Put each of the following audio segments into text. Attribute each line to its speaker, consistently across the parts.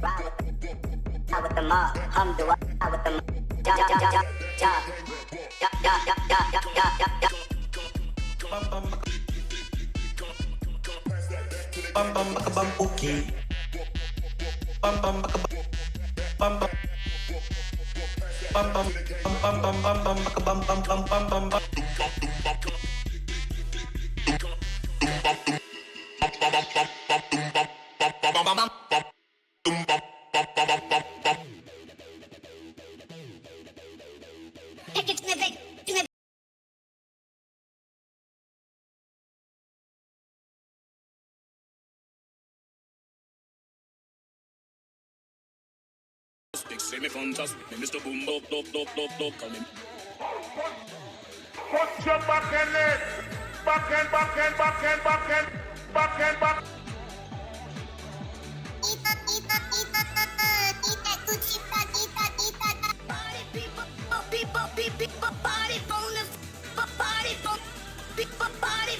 Speaker 1: Ride with the mob, hum do I with the mob. Ja ja ja ja ja ja ja ja ja ja ja ja.
Speaker 2: Bam bam baka bam okay. Bam bam baka bam bam bam bam bam bam bam bam baka bam bam bam bam bam bam.
Speaker 3: Say me fantastic, me Mr. Boom, dop, dop, dop, dop, dop, coming.
Speaker 4: Put your back in it. Back in, back in, back in, back in, back in, back.
Speaker 5: Party people, party bonus, party people, party.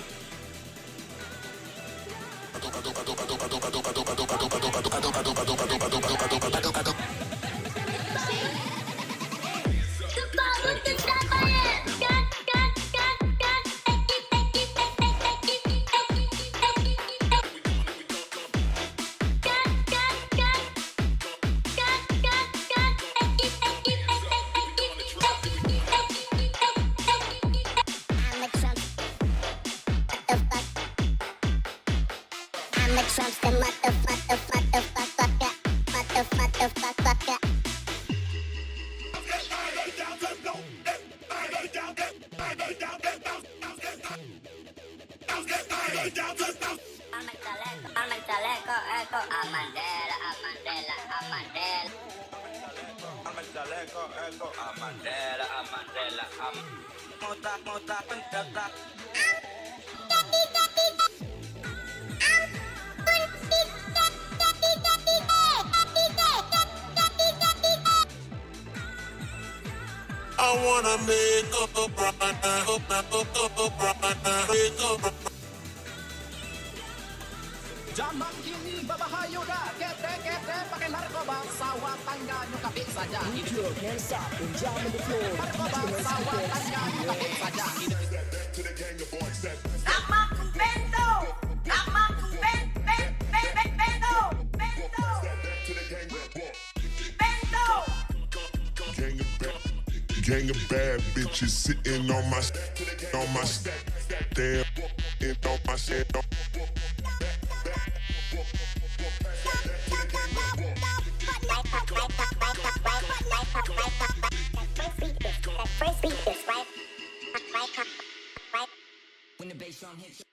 Speaker 4: I wanna make up a brand,
Speaker 6: Zaman kini berbahaya dah. Kete-kete pakai narkoba. Sawah tangga nyukapin saja.
Speaker 7: Put your hands up and jump on the floor.
Speaker 6: Narkoba, sawah tangga nyukapin saja.
Speaker 5: Nama bento, nama bento, bento.
Speaker 4: gang of bad bitches sitting on my damn, it on my shit.
Speaker 7: When the bass drum hits,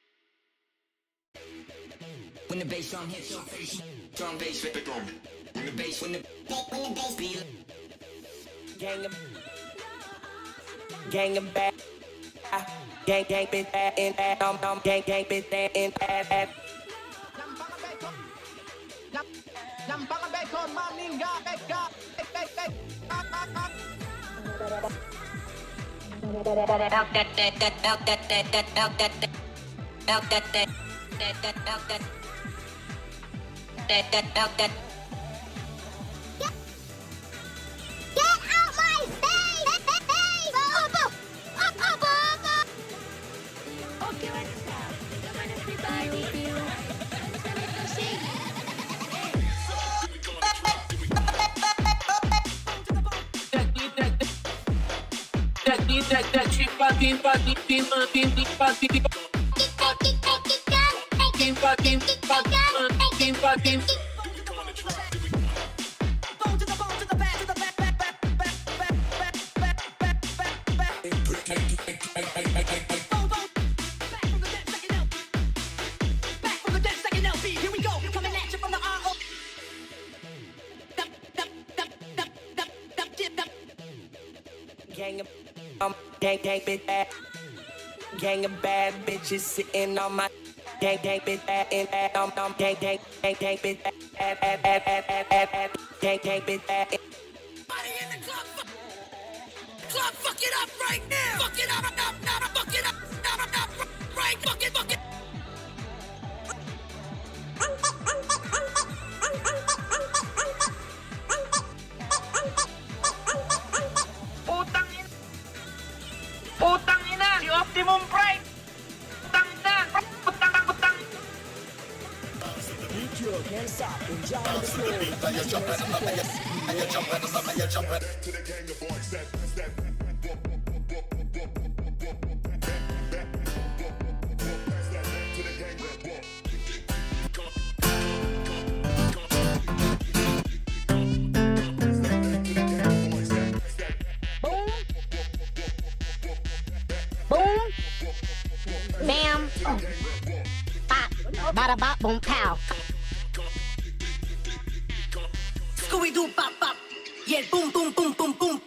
Speaker 7: when the bass drum hits your face, drum bass, when the bass, when the bass beat, gang of bad, gang bitch bad in bad, gang bitch bad in bad.
Speaker 6: Nyampangan beko maningga beka, bek.
Speaker 7: Gang of bad bitches sitting on my gang bitch bad in bad gang bitch bad gang bitch bad.
Speaker 5: Money in the club, fuck it up right now. Fuck it up, fuck it up, right, fuck it.
Speaker 7: your hands up and jump on the floor. Put your hands up and
Speaker 8: Bam. Bop. Bada bop boom pow.
Speaker 5: Scooby Doo pop pop. Y el boom boom boom boom boom.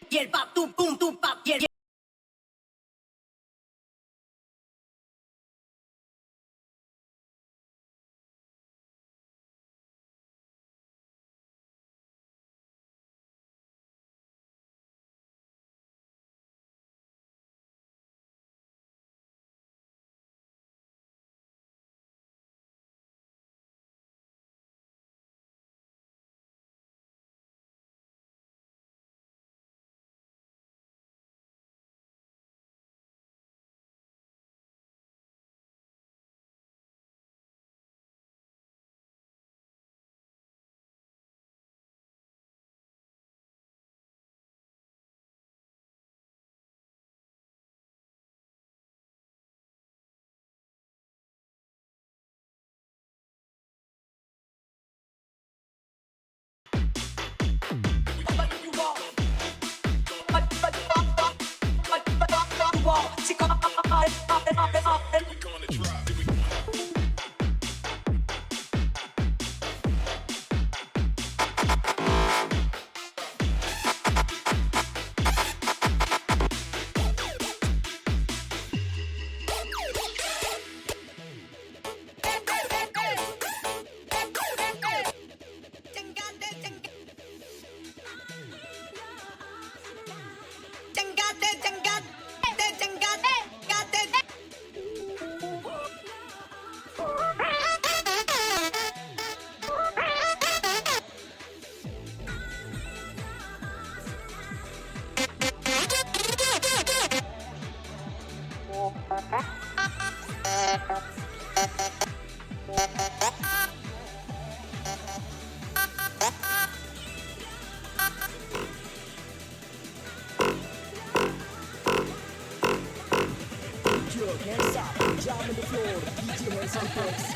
Speaker 5: Y el pop tu boom tu pop. Y el
Speaker 7: hands up and jump on the floor. Put your hands up and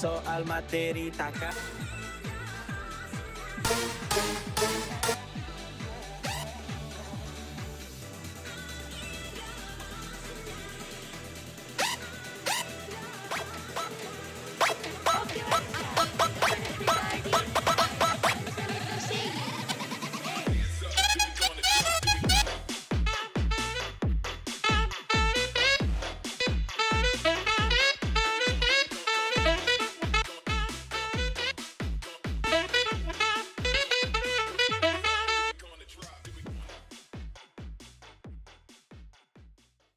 Speaker 7: soal materi taka.